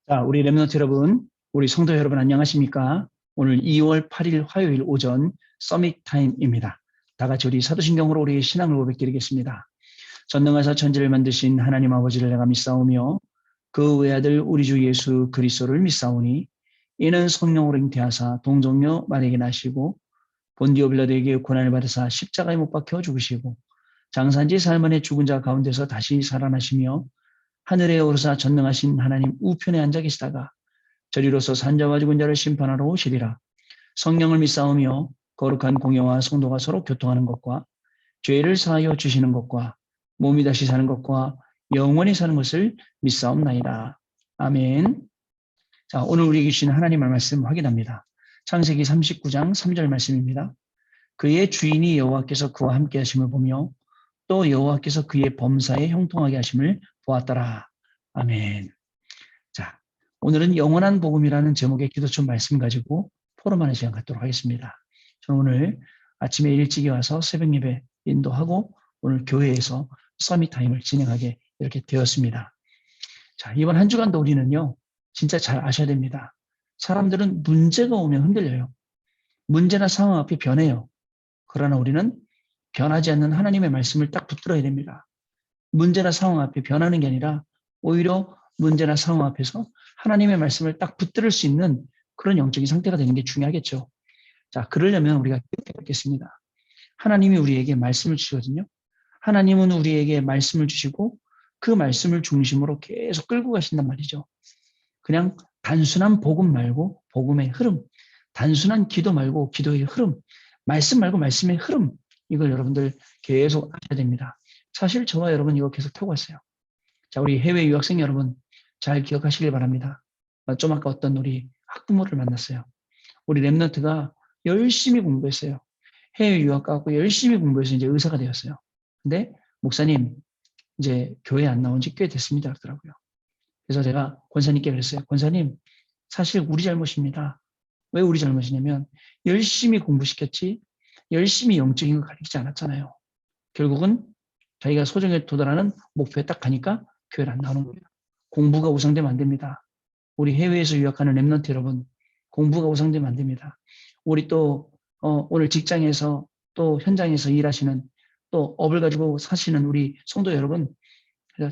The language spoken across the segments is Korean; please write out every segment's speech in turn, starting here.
자, 우리 랩넌트 여러분, 우리 성도 여러분 안녕하십니까? 오늘 2월 8일 화요일 오전 서밋 타임입니다. 다 같이 우리 사도신경으로 우리의 신앙을 고백드리겠습니다. 전능하사 천지를 만드신 하나님 아버지를 내가 믿사오며 그 외아들 우리 주 예수 그리스도를 믿사오니 이는 성령으로 잉태하사 동정녀 마리아에게 나시고 본디오 빌라도에게 고난을 받으사 십자가에 못 박혀 죽으시고 장사한지 사흘만에 죽은 자 가운데서 다시 살아나시며 하늘에 오르사 전능하신 하나님 우편에 앉아 계시다가 저리로서 산자와 죽은 자를 심판하러 오시리라. 성령을 믿사오며 거룩한 공예와 성도가 서로 교통하는 것과 죄를 사하여 주시는 것과 몸이 다시 사는 것과 영원히 사는 것을 믿사옵나이다. 아멘. 자, 오늘 우리에게 주신 하나님의 말씀 확인합니다. 창세기 39장 3절 말씀입니다. 그의 주인이 여호와께서 그와 함께 하심을 보며 또 여호와께서 그의 범사에 형통하게 하심을 보았더라. 아멘. 자, 오늘은 영원한 복음이라는 제목의 기도처 말씀 가지고 포럼하는 시간 갖도록 하겠습니다. 저는 오늘 아침에 일찍이 와서 새벽 예배 인도하고 오늘 교회에서 서밋 타임을 진행하게 이렇게 되었습니다. 자, 이번 한 주간도 우리는요, 진짜 잘 아셔야 됩니다. 사람들은 문제가 오면 흔들려요. 문제나 상황 앞에 변해요. 그러나 우리는 변하지 않는 하나님의 말씀을 딱 붙들어야 됩니다. 문제나 상황 앞에 변하는 게 아니라 오히려 문제나 상황 앞에서 하나님의 말씀을 딱 붙들을 수 있는 그런 영적인 상태가 되는 게 중요하겠죠. 자, 그러려면 우리가 이렇게 하겠습니다. 하나님이 우리에게 말씀을 주시거든요. 하나님은 우리에게 말씀을 주시고 그 말씀을 중심으로 계속 끌고 가신단 말이죠. 그냥 단순한 복음 말고 복음의 흐름, 단순한 기도 말고 기도의 흐름, 말씀 말고 말씀의 흐름, 이걸 여러분들 계속 하셔야 됩니다. 사실 저와 여러분 이거 계속 타고 왔어요. 자, 우리 해외 유학생 여러분 잘 기억하시길 바랍니다. 좀 아까 어떤 우리 학부모를 만났어요. 우리 랩넌트가 열심히 공부했어요. 해외 유학 가고 열심히 공부해서 이제 의사가 되었어요. 근데 목사님 이제 교회 안 나온 지 꽤 됐습니다 그러더라고요. 그래서 제가 권사님께 그랬어요. 권사님 사실 우리 잘못입니다. 왜 우리 잘못이냐면 열심히 공부시켰지 열심히 영적인 걸 가르치지 않았잖아요. 결국은 자기가 소정에 도달하는 목표에 딱 가니까 교회를 안 나오는 거예요. 공부가 우상되면 안 됩니다. 우리 해외에서 유학하는 랩넌트 여러분, 공부가 우상되면 안 됩니다. 우리 또 오늘 직장에서 또 현장에서 일하시는 또 업을 가지고 사시는 우리 성도 여러분,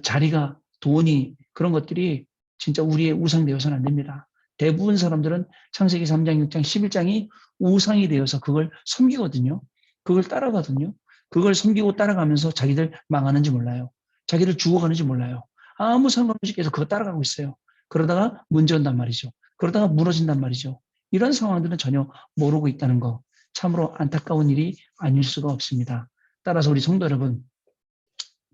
자리가 돈이 그런 것들이 진짜 우리의 우상 되어서는 안 됩니다. 대부분 사람들은 창세기 3장, 6장, 11장이 우상이 되어서 그걸 섬기거든요. 그걸 따라가거든요. 그걸 섬기고 따라가면서 자기들 망하는지 몰라요. 자기들 죽어가는지 몰라요. 아무 상관없이 계속 그거 따라가고 있어요. 그러다가 문제 온단 말이죠. 그러다가 무너진단 말이죠. 이런 상황들은 전혀 모르고 있다는 거 참으로 안타까운 일이 아닐 수가 없습니다. 따라서 우리 성도 여러분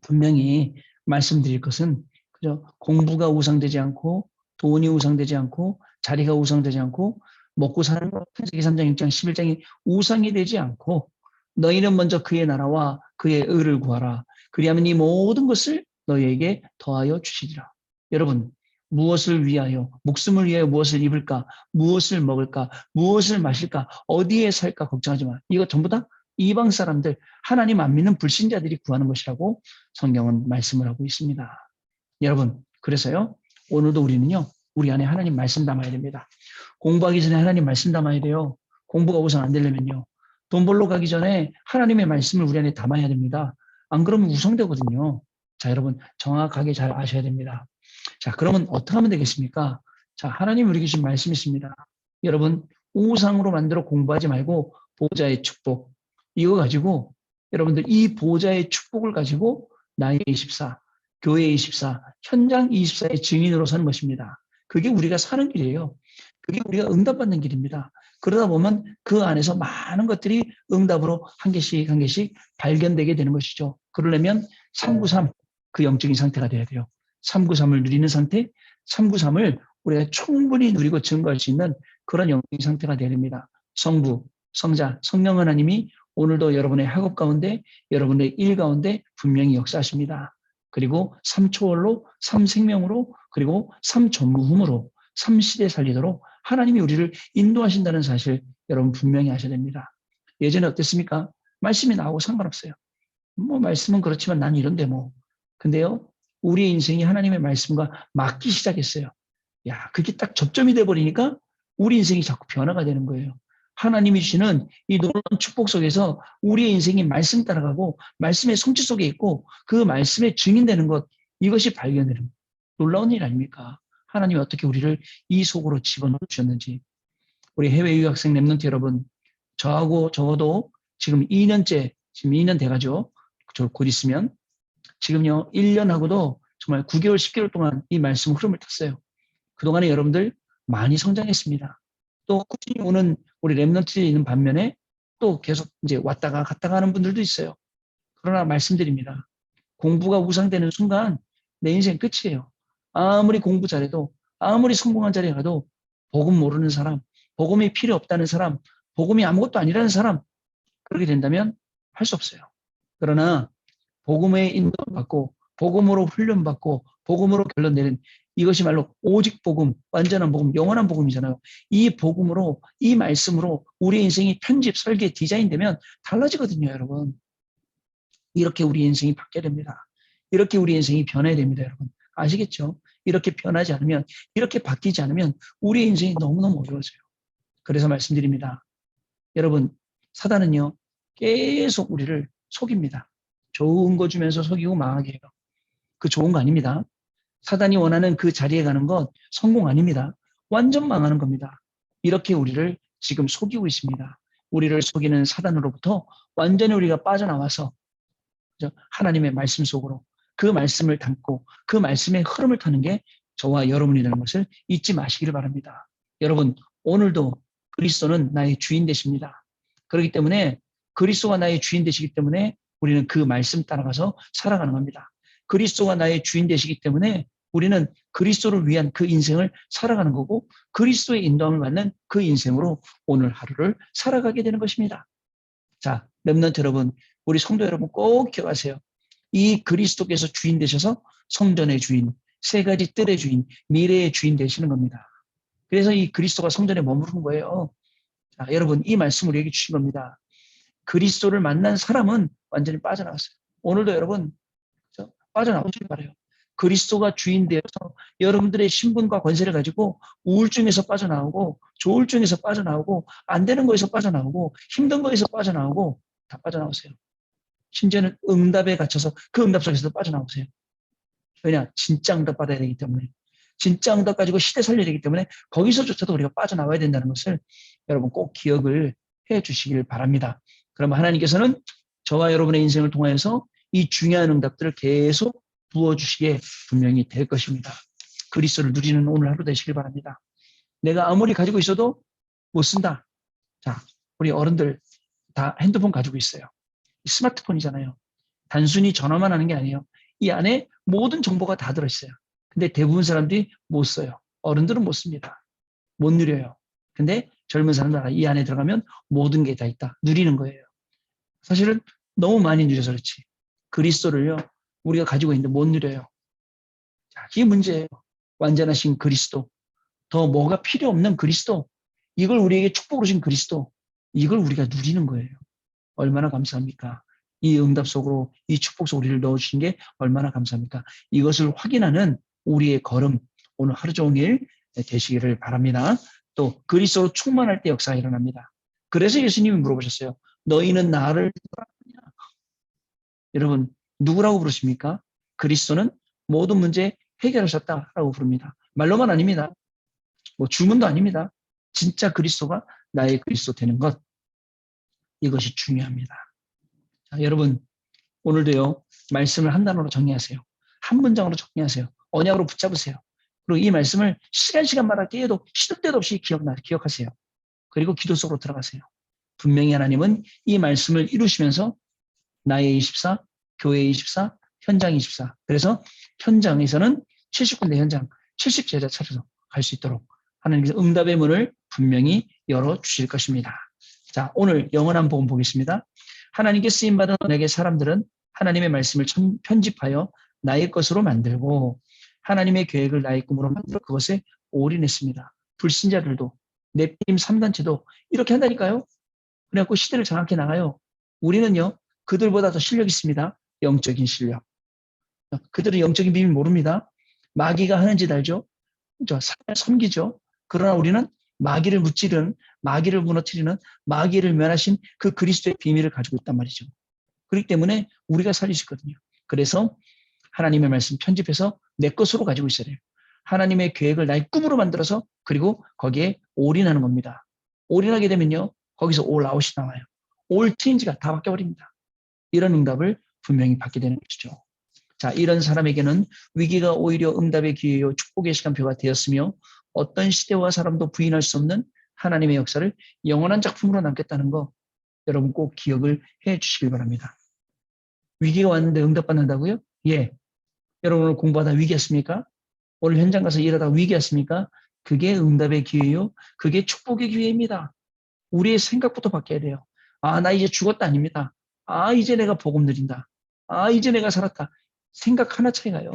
분명히 말씀드릴 것은 그저 공부가 우상되지 않고 돈이 우상되지 않고 자리가 우상되지 않고 먹고 사는 것 창세기 3장 6장 11장이 우상이 되지 않고 너희는 먼저 그의 나라와 그의 의를 구하라. 그리하면 이 모든 것을 너희에게 더하여 주시리라. 여러분 무엇을 위하여 목숨을 위하여 무엇을 입을까 무엇을 먹을까 무엇을 마실까 어디에 살까 걱정하지 마. 이거 전부 다 이방 사람들 하나님 안 믿는 불신자들이 구하는 것이라고 성경은 말씀을 하고 있습니다. 여러분 그래서요 오늘도 우리는요 우리 안에 하나님 말씀 담아야 됩니다. 공부하기 전에 하나님 말씀 담아야 돼요. 공부가 우선 안 되려면요. 돈 벌러 가기 전에 하나님의 말씀을 우리 안에 담아야 됩니다. 안 그러면 우상되거든요. 자, 여러분 정확하게 잘 아셔야 됩니다. 자, 그러면 어떻게 하면 되겠습니까? 자, 하나님 우리에게 주신 말씀이 있습니다. 여러분 우상으로 만들어 공부하지 말고 보좌의 축복 이거 가지고 여러분들 이 보좌의 축복을 가지고 나의 24, 교회 24, 현장 24의 증인으로 사는 것입니다. 그게 우리가 사는 길이에요. 그게 우리가 응답받는 길입니다. 그러다 보면 그 안에서 많은 것들이 응답으로 한 개씩 한 개씩 발견되게 되는 것이죠. 그러려면 393, 그 영적인 상태가 돼야 돼요. 393을 누리는 상태, 393을 우리가 충분히 누리고 증거할 수 있는 그런 영적인 상태가 돼야 됩니다. 성부, 성자, 성령 하나님이 오늘도 여러분의 학업 가운데, 여러분의 일 가운데 분명히 역사하십니다. 그리고 3초월로, 3생명으로, 그리고 3전무후무로 3시대 살리도록 하나님이 우리를 인도하신다는 사실 여러분 분명히 아셔야 됩니다. 예전에 어땠습니까? 말씀이 나오고 상관없어요. 뭐 말씀은 그렇지만 난 이런데 뭐. 근데요, 우리의 인생이 하나님의 말씀과 맞기 시작했어요. 야, 그게 딱 접점이 돼버리니까 우리 인생이 자꾸 변화가 되는 거예요. 하나님이 주시는 이 놀라운 축복 속에서 우리의 인생이 말씀 따라가고 말씀의 성취 속에 있고 그 말씀에 증인되는 것, 이것이 발견되는 놀라운 일 아닙니까? 하나님이 어떻게 우리를 이 속으로 집어넣으셨는지. 우리 해외 유학생 랩런트 여러분, 저하고 적어도 지금 2년째, 지금 2년 돼가죠. 저 곧 있으면. 지금요, 1년하고도 정말 9개월, 10개월 동안 이 말씀 흐름을 탔어요. 그동안에 여러분들 많이 성장했습니다. 또 꾸준히 오는 우리 랩런트에 있는 반면에 또 계속 이제 왔다가 갔다가 하는 분들도 있어요. 그러나 말씀드립니다. 공부가 우상되는 순간 내 인생 끝이에요. 아무리 공부 잘해도, 아무리 성공한 자리에 가도 복음 모르는 사람, 복음이 필요 없다는 사람, 복음이 아무것도 아니라는 사람, 그렇게 된다면 할 수 없어요. 그러나 복음의 인도받고 복음으로 훈련받고 복음으로 결론 내린 이것이 말로 오직 복음, 완전한 복음, 영원한 복음이잖아요. 이 복음으로, 이 말씀으로 우리 인생이 편집, 설계, 디자인되면 달라지거든요, 여러분. 이렇게 우리 인생이 바뀌어야 됩니다. 이렇게 우리 인생이 변해야 됩니다, 여러분. 아시겠죠? 이렇게 변하지 않으면, 이렇게 바뀌지 않으면 우리 인생이 너무너무 어려워져요. 그래서 말씀드립니다. 여러분, 사단은요, 계속 우리를 속입니다. 좋은 거 주면서 속이고 망하게 해요. 그 좋은 거 아닙니다. 사단이 원하는 그 자리에 가는 건 성공 아닙니다. 완전 망하는 겁니다. 이렇게 우리를 지금 속이고 있습니다. 우리를 속이는 사단으로부터 완전히 우리가 빠져나와서 하나님의 말씀 속으로 그 말씀을 담고 그 말씀의 흐름을 타는 게 저와 여러분이라는 것을 잊지 마시기를 바랍니다. 여러분, 오늘도 그리스도는 나의 주인 되십니다. 그렇기 때문에 그리스도가 나의 주인 되시기 때문에 우리는 그 말씀 따라가서 살아가는 겁니다. 그리스도가 나의 주인 되시기 때문에 우리는 그리스도를 위한 그 인생을 살아가는 거고 그리스도의 인도함을 받는 그 인생으로 오늘 하루를 살아가게 되는 것입니다. 자, 렘넌트 여러분, 우리 성도 여러분 꼭 기억하세요. 이 그리스도께서 주인 되셔서 성전의 주인, 세 가지 뜰의 주인, 미래의 주인 되시는 겁니다. 그래서 이 그리스도가 성전에 머무르는 거예요. 자, 여러분, 이 말씀을 얘기해 주신 겁니다. 그리스도를 만난 사람은 완전히 빠져나갔어요. 오늘도 여러분 빠져나오시기 바라요. 그리스도가 주인 되어서 여러분들의 신분과 권세를 가지고 우울증에서 빠져나오고 조울증에서 빠져나오고 안 되는 거에서 빠져나오고 힘든 거에서 빠져나오고 다 빠져나오세요. 심지어는 응답에 갇혀서 그 응답 속에서도 빠져나오세요. 왜냐? 진짜 응답 받아야 되기 때문에. 진짜 응답 가지고 시대 살려야 되기 때문에 거기서조차도 우리가 빠져나와야 된다는 것을 여러분 꼭 기억을 해 주시길 바랍니다. 그러면 하나님께서는 저와 여러분의 인생을 통해서 이 중요한 응답들을 계속 부어주시게 분명히 될 것입니다. 그리스도를 누리는 오늘 하루 되시길 바랍니다. 내가 아무리 가지고 있어도 못 쓴다. 자, 우리 어른들 다 핸드폰 가지고 있어요. 스마트폰이잖아요. 단순히 전화만 하는 게 아니에요. 이 안에 모든 정보가 다 들어있어요. 근데 대부분 사람들이 못 써요. 어른들은 못 씁니다. 못 누려요. 근데 젊은 사람들 이 안에 들어가면 모든 게 다 있다. 누리는 거예요. 사실은 너무 많이 누려서 그렇지. 그리스도를요, 우리가 가지고 있는데 못 누려요. 자, 이게 문제예요. 완전하신 그리스도. 더 뭐가 필요 없는 그리스도. 이걸 우리에게 축복으로 주신 그리스도. 이걸 우리가 누리는 거예요. 얼마나 감사합니까? 이 응답 속으로, 이 축복 속으로 우리를 넣어주신 게 얼마나 감사합니까? 이것을 확인하는 우리의 걸음, 오늘 하루 종일 되시기를 바랍니다. 또 그리스도로 충만할 때 역사가 일어납니다. 그래서 예수님이 물어보셨어요. 너희는 나를 누구라느냐? 여러분, 누구라고 부르십니까? 그리스도는 모든 문제 해결하셨다라고 부릅니다. 말로만 아닙니다. 뭐 주문도 아닙니다. 진짜 그리스도가 나의 그리스도 되는 것. 이것이 중요합니다. 자, 여러분, 오늘도요, 말씀을 한 단어로 정리하세요. 한 문장으로 정리하세요. 언약으로 붙잡으세요. 그리고 이 말씀을 시간마다 깨어도 시도 때도 없이 기억하세요. 그리고 기도 속으로 들어가세요. 분명히 하나님은 이 말씀을 이루시면서 나의 24, 교회 24, 현장 24. 그래서 현장에서는 70군데 현장, 70제자 차려서 갈 수 있도록 하나님께서 응답의 문을 분명히 열어주실 것입니다. 자, 오늘 영원한 복음 보겠습니다. 하나님께 쓰임받은 언약의 사람들은 하나님의 말씀을 편집하여 나의 것으로 만들고 하나님의 계획을 나의 꿈으로 만들어 그것에 올인했습니다. 불신자들도 넵팀 3단체도 이렇게 한다니까요. 그래갖고 시대를 장악해 나가요. 우리는요, 그들보다 더 실력 있습니다. 영적인 실력. 그들은 영적인 비밀 모릅니다. 마귀가 하는 짓 알죠? 섬기죠. 그러나 우리는 마귀를 무찌르는, 마귀를 무너뜨리는, 마귀를 멸하신 그 그리스도의 비밀을 가지고 있단 말이죠. 그렇기 때문에 우리가 살릴 수 있거든요. 그래서 하나님의 말씀 편집해서 내 것으로 가지고 있어야 돼요. 하나님의 계획을 나의 꿈으로 만들어서 그리고 거기에 올인하는 겁니다. 올인하게 되면요. 거기서 올 아웃이 나와요. 올 체인지가 다 바뀌어버립니다. 이런 응답을 분명히 받게 되는 것이죠. 자, 이런 사람에게는 위기가 오히려 응답의 기회요 축복의 시간표가 되었으며 어떤 시대와 사람도 부인할 수 없는 하나님의 역사를 영원한 작품으로 남겠다는 거 여러분 꼭 기억을 해 주시길 바랍니다. 위기가 왔는데 응답받는다고요? 예. 여러분 오늘 공부하다 위기였습니까? 오늘 현장 가서 일하다 위기였습니까? 그게 응답의 기회요. 그게 축복의 기회입니다. 우리의 생각부터 바뀌어야 돼요. 아, 나 이제 죽었다 아닙니다. 아, 이제 내가 복음 누린다. 아, 이제 내가 살았다. 생각 하나 차이가요.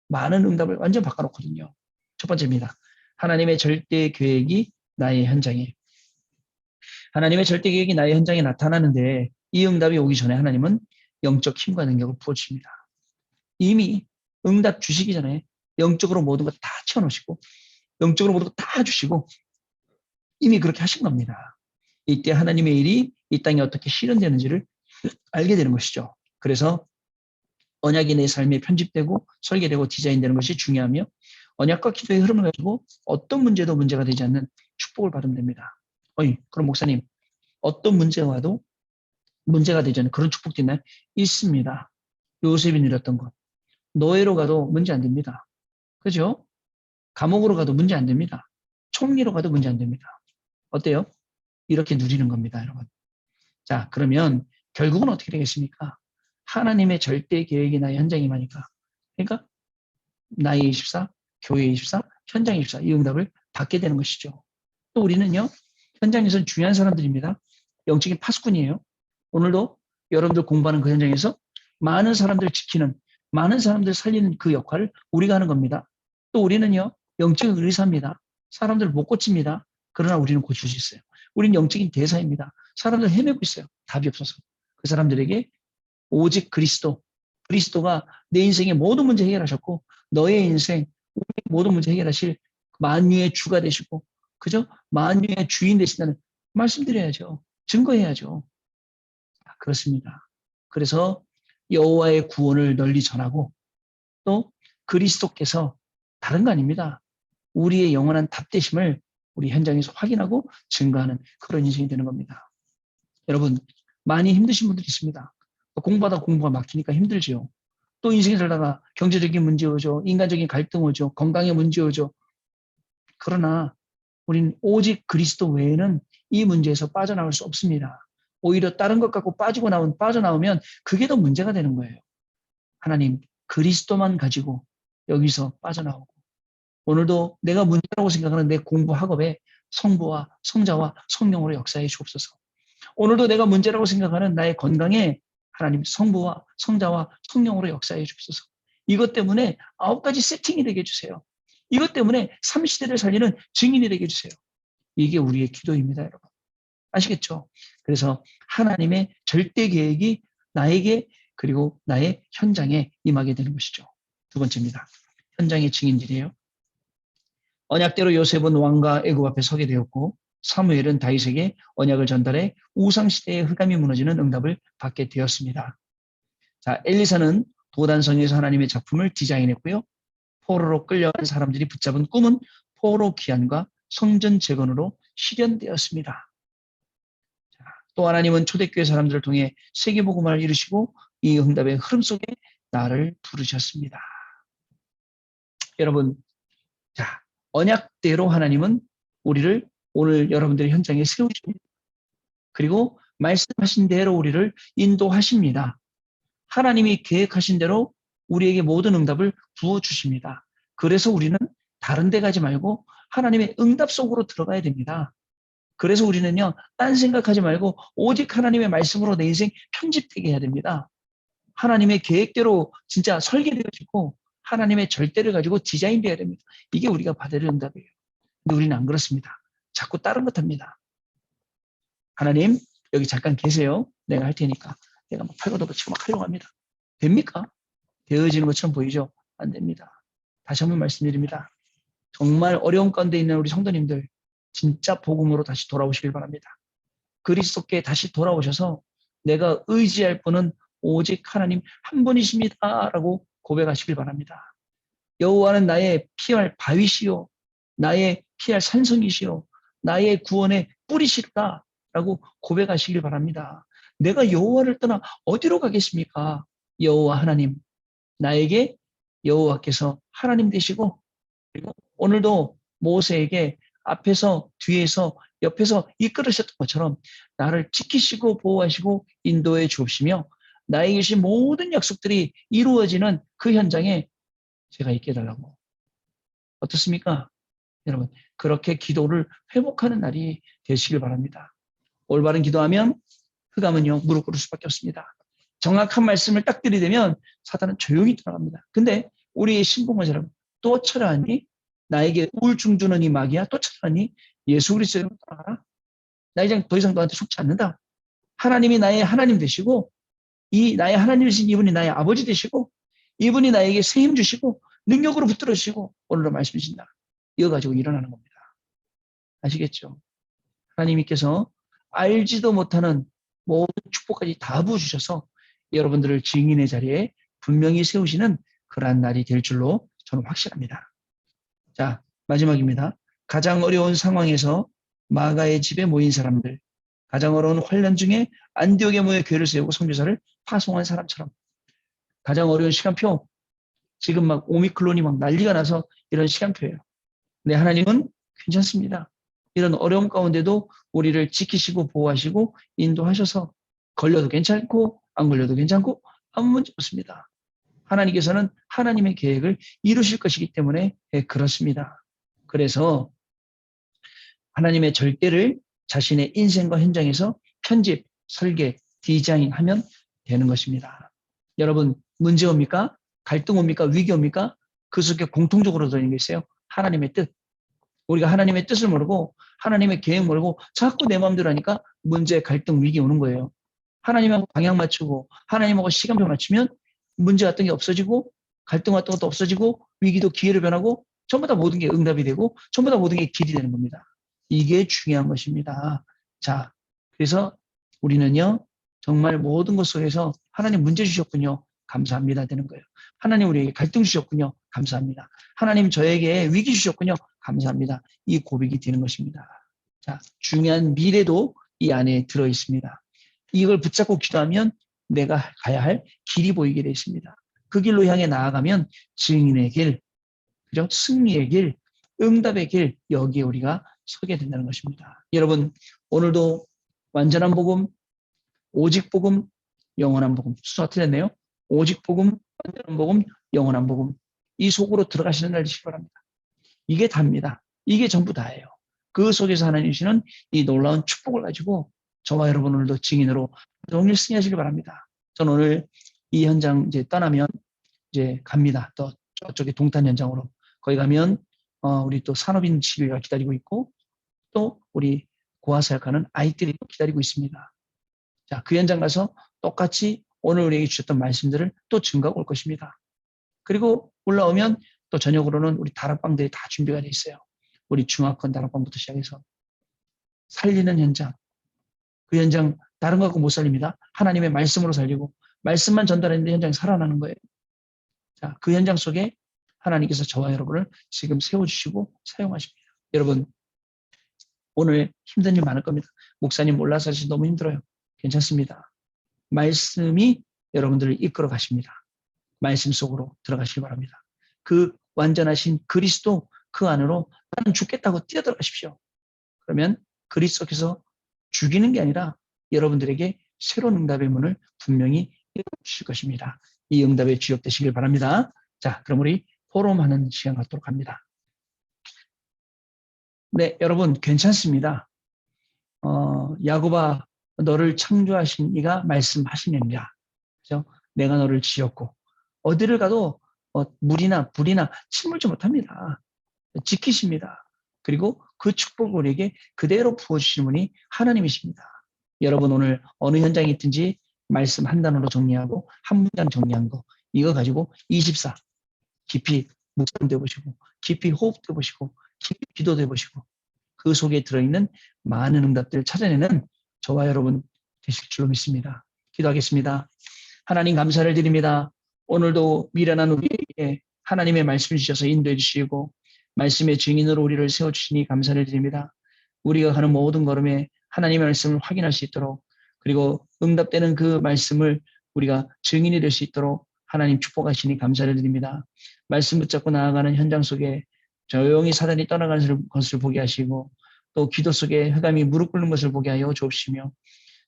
많은 응답을 완전 바꿔놓거든요. 첫 번째입니다. 하나님의 절대 계획이 나의 현장에. 하나님의 절대 계획이 나의 현장에 나타나는데 이 응답이 오기 전에 하나님은 영적 힘과 능력을 부어주십니다. 이미 응답 주시기 전에 영적으로 모든 것 다 채워놓으시고 영적으로 모든 것 다 주시고 이미 그렇게 하신 겁니다. 이때 하나님의 일이 이 땅에 어떻게 실현되는지를 알게 되는 것이죠. 그래서 언약이 내 삶에 편집되고 설계되고 디자인되는 것이 중요하며 언약과 기도의 흐름을 가지고 어떤 문제도 문제가 되지 않는 축복을 받으면 됩니다. 그럼 목사님 어떤 문제가 와도 문제가 되지 않는 그런 축복도 있나요? 있습니다. 요셉이 누렸던 것. 노예로 가도 문제 안 됩니다. 그죠? 감옥으로 가도 문제 안 됩니다. 총리로 가도 문제 안 됩니다. 어때요? 이렇게 누리는 겁니다, 여러분. 자, 그러면 결국은 어떻게 되겠습니까? 하나님의 절대 계획이 나의 현장에 임하니까. 그러니까 나의 24, 교회 24, 현장 24 이 응답을 받게 되는 것이죠. 또 우리는요. 현장에서는 중요한 사람들입니다. 영적인 파수꾼이에요. 오늘도 여러분들 공부하는 그 현장에서 많은 사람들을 지키는 많은 사람들을 살리는 그 역할을 우리가 하는 겁니다. 또 우리는요. 영적인 의사입니다. 사람들을 못 고칩니다. 그러나 우리는 고칠 수 있어요. 우리는 영적인 대사입니다. 사람들 헤매고 있어요. 답이 없어서. 그 사람들에게 오직 그리스도가 내 인생의 모든 문제 해결하셨고 너의 인생 모든 문제 해결하실 만유의 주가 되시고 그죠? 만유의 주인 되신다는 말씀드려야죠. 증거해야죠. 그렇습니다. 그래서 여호와의 구원을 널리 전하고 또 그리스도께서 다른 거 아닙니다. 우리의 영원한 답되심을 우리 현장에서 확인하고 증거하는 그런 인생이 되는 겁니다. 여러분 많이 힘드신 분들이 있습니다. 공부하다 공부가 막히니까 힘들지요. 또 인생에 살다가 경제적인 문제 오죠. 인간적인 갈등 오죠. 건강의 문제 오죠. 그러나 우리는 오직 그리스도 외에는 이 문제에서 빠져나올 수 없습니다. 오히려 다른 것 갖고 빠져나오면 그게 더 문제가 되는 거예요. 하나님 그리스도만 가지고 여기서 빠져나오고 오늘도 내가 문제라고 생각하는 내 공부 학업에 성부와 성자와 성령으로 역사해 주옵소서. 오늘도 내가 문제라고 생각하는 나의 건강에 하나님 성부와 성자와 성령으로 역사해 주옵소서. 이것 때문에 9가지 세팅이 되게 해주세요. 이것 때문에 3시대를 살리는 증인이 되게 해주세요. 이게 우리의 기도입니다, 여러분. 아시겠죠? 그래서 하나님의 절대 계획이 나에게 그리고 나의 현장에 임하게 되는 것이죠. 두 번째입니다. 현장의 증인들이에요. 언약대로 요셉은 왕과 애굽 앞에 서게 되었고 사무엘은 다윗에게 언약을 전달해 우상시대의 흑암이 무너지는 응답을 받게 되었습니다. 자, 엘리사는 도단성에서 하나님의 작품을 디자인했고요. 포로로 끌려간 사람들이 붙잡은 꿈은 포로 귀환과 성전 재건으로 실현되었습니다. 자, 또 하나님은 초대교회 사람들을 통해 세계복음화를 이루시고 이 응답의 흐름 속에 나를 부르셨습니다. 여러분, 자, 언약대로 하나님은 우리를 오늘 여러분들의 현장에 세우십니다. 그리고 말씀하신 대로 우리를 인도하십니다. 하나님이 계획하신 대로 우리에게 모든 응답을 부어주십니다. 그래서 우리는 다른 데 가지 말고 하나님의 응답 속으로 들어가야 됩니다. 그래서 우리는요, 딴 생각하지 말고 오직 하나님의 말씀으로 내 인생 편집되게 해야 됩니다. 하나님의 계획대로 진짜 설계되어지고 하나님의 절대를 가지고 디자인되어야 됩니다. 이게 우리가 받을 응답이에요. 근데 우리는 안 그렇습니다. 자꾸 다른 것 합니다. 하나님 여기 잠깐 계세요. 내가 할 테니까. 내가 막 팔고도 치고 막 하려고 합니다. 됩니까? 되어지는 것처럼 보이죠? 안 됩니다. 다시 한번 말씀드립니다. 정말 어려운 가운데 있는 우리 성도님들 진짜 복음으로 다시 돌아오시길 바랍니다. 그리스도께 다시 돌아오셔서 내가 의지할 분은 오직 하나님 한 분이십니다라고 고백하시길 바랍니다. 여호와는 나의 피할 바위시요 나의 피할 산성이시요 나의 구원의 뿌리시다라고 고백하시길 바랍니다. 내가 여호와를 떠나 어디로 가겠습니까? 여호와 하나님, 나에게 여호와께서 하나님 되시고, 그리고 오늘도 모세에게 앞에서 뒤에서 옆에서 이끌으셨던 것처럼 나를 지키시고 보호하시고 인도해 주옵시며 나에게 주신 모든 약속들이 이루어지는 그 현장에 제가 있게 해달라고. 어떻습니까? 여러분, 그렇게 기도를 회복하는 날이 되시길 바랍니다. 올바른 기도하면 흑암은요, 무릎 꿇을 수밖에 없습니다. 정확한 말씀을 딱 들이대면 사단은 조용히 돌아갑니다. 근데 우리의 신봉한 사람 또 찾아왔니? 나에게 우울증 주는 이 마귀야 또 찾아왔니? 예수 그리스도로 돌아가라. 나 이제 더 이상 너한테 속지 않는다. 하나님이 나의 하나님 되시고 이 나의 하나님이신 이분이 나의 아버지 되시고 이분이 나에게 새 힘 주시고 능력으로 붙들어 주시고 오늘도 말씀 주신다. 이거 가지고 일어나는 겁니다. 아시겠죠? 하나님께서 알지도 못하는 모든 축복까지 다 부어주셔서 여러분들을 증인의 자리에 분명히 세우시는 그러한 날이 될 줄로 저는 확신합니다. 자, 마지막입니다. 가장 어려운 상황에서 마가의 집에 모인 사람들, 가장 어려운 환란 중에 안디옥에 모여 교회를 세우고 선교사를 파송한 사람처럼 가장 어려운 시간표, 지금 막 오미클론이 막 난리가 나서 이런 시간표예요. 근데 하나님은 괜찮습니다. 이런 어려움 가운데도 우리를 지키시고 보호하시고 인도하셔서 걸려도 괜찮고 안 걸려도 괜찮고 아무 문제 없습니다. 하나님께서는 하나님의 계획을 이루실 것이기 때문에 그렇습니다. 그래서 하나님의 절대를 자신의 인생과 현장에서 편집, 설계, 디자인하면 되는 것입니다. 여러분, 문제 옵니까? 갈등 옵니까? 위기 옵니까? 그 속에 공통적으로 들어있는 게 있어요. 하나님의 뜻. 우리가 하나님의 뜻을 모르고 하나님의 계획 모르고 자꾸 내 마음대로 하니까 문제, 갈등, 위기 오는 거예요. 하나님하고 방향 맞추고 하나님하고 시간표 맞추면 문제 같은 게 없어지고 갈등 같은 것도 없어지고 위기도 기회로 변하고 전부 다 모든 게 응답이 되고 전부 다 모든 게 길이 되는 겁니다. 이게 중요한 것입니다. 자, 그래서 우리는요 정말 모든 것 속에서 하나님 문제 주셨군요. 감사합니다 되는 거예요. 하나님 우리에게 갈등 주셨군요. 감사합니다. 하나님 저에게 위기 주셨군요. 감사합니다. 이 고백이 되는 것입니다. 자, 중요한 미래도 이 안에 들어 있습니다. 이걸 붙잡고 기도하면 내가 가야 할 길이 보이게 되어 있습니다. 그 길로 향해 나아가면 증인의 길, 그죠? 승리의 길, 응답의 길, 여기에 우리가 서게 된다는 것입니다. 여러분, 오늘도 완전한 복음, 오직 복음, 영원한 복음. 순서 틀렸네요. 오직 복음, 완전한 복음, 영원한 복음. 이 속으로 들어가시는 날 되시기 바랍니다. 이게 답니다. 이게 전부 다예요. 그 속에서 하나님 주시는 이 놀라운 축복을 가지고 저와 여러분 오늘도 증인으로 동일 승리하시길 바랍니다. 저는 오늘 이 현장 이제 떠나면 이제 갑니다. 또 저쪽에 동탄 현장으로. 거기 가면 우리 또 산업인 지회가 기다리고 있고 또 우리 고아사역하는 아이들이 기다리고 있습니다. 자, 그 현장 가서 똑같이 오늘 우리에게 주셨던 말씀들을 또 증거하고 올 것입니다. 그리고 올라오면 또 저녁으로는 우리 다락방들이 다 준비가 돼 있어요. 우리 중학원 다락방부터 시작해서 살리는 현장. 그 현장 다른 거 갖고 못 살립니다. 하나님의 말씀으로 살리고 말씀만 전달했는데 현장이 살아나는 거예요. 자, 그 현장 속에 하나님께서 저와 여러분을 지금 세워주시고 사용하십니다. 여러분, 오늘 힘든 일 많을 겁니다. 목사님 몰라서 사실 너무 힘들어요. 괜찮습니다. 말씀이 여러분들을 이끌어 가십니다. 말씀 속으로 들어가시기 바랍니다. 그 완전하신 그리스도 그 안으로 나는 죽겠다고 뛰어들어가십시오. 그러면 그리스도께서 죽이는 게 아니라 여러분들에게 새로운 응답의 문을 분명히 열어주실 것입니다. 이 응답의 주역 되시길 바랍니다. 자, 그럼 우리 포럼하는 시간 갖도록 합니다. 네, 여러분 괜찮습니다. 야곱아, 너를 창조하신 이가 말씀하시느니라. 그죠? 내가 너를 지었고 어디를 가도 물이나 불이나 침물지 못합니다. 지키십니다. 그리고 그 축복을 우리에게 그대로 부어주시는 분이 하나님이십니다. 여러분 오늘 어느 현장에 있든지 말씀 한 단어로 정리하고 한 문장 정리한 거 이거 가지고 24 깊이 묵상되어 보시고 깊이 호흡도 해보시고 깊이 기도도 해보시고 그 속에 들어있는 많은 응답들을 찾아내는 저와 여러분 되실 줄로 믿습니다. 기도하겠습니다. 하나님 감사를 드립니다. 오늘도 미련한 우리에게 하나님의 말씀을 주셔서 인도해 주시고 말씀의 증인으로 우리를 세워주시니 감사를 드립니다. 우리가 가는 모든 걸음에 하나님의 말씀을 확인할 수 있도록 그리고 응답되는 그 말씀을 우리가 증인이 될 수 있도록 하나님 축복하시니 감사를 드립니다. 말씀 붙잡고 나아가는 현장 속에 조용히 사단이 떠나가는 것을 보게 하시고 또 기도 속에 흑암이 무릎 꿇는 것을 보게 하여 주옵시며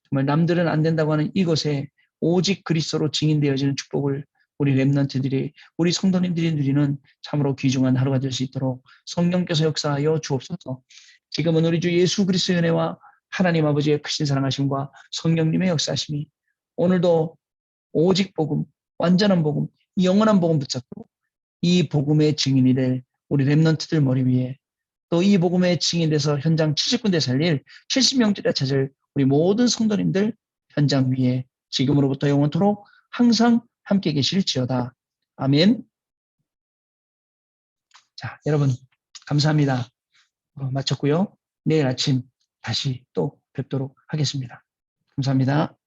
정말 남들은 안 된다고 하는 이곳에 오직 그리스도로 증인되어지는 축복을 우리 렘넌트들이 우리 성도님들이 누리는 참으로 귀중한 하루가 될 수 있도록 성령께서 역사하여 주옵소서. 지금은 우리 주 예수 그리스도의 은혜와 하나님 아버지의 크신 사랑하심과 성령님의 역사하심이 오늘도 오직 복음, 완전한 복음, 영원한 복음 붙잡고 이 복음의 증인이 될 우리 렘넌트들 머리 위에 또 이 복음의 증인돼서 현장 70군데 살릴 70명째가 찾을 우리 모든 성도님들 현장 위에 지금으로부터 영원토록 항상 함께 계실지어다. 아멘. 자, 여러분 감사합니다. 마쳤고요. 내일 아침 다시 또 뵙도록 하겠습니다. 감사합니다.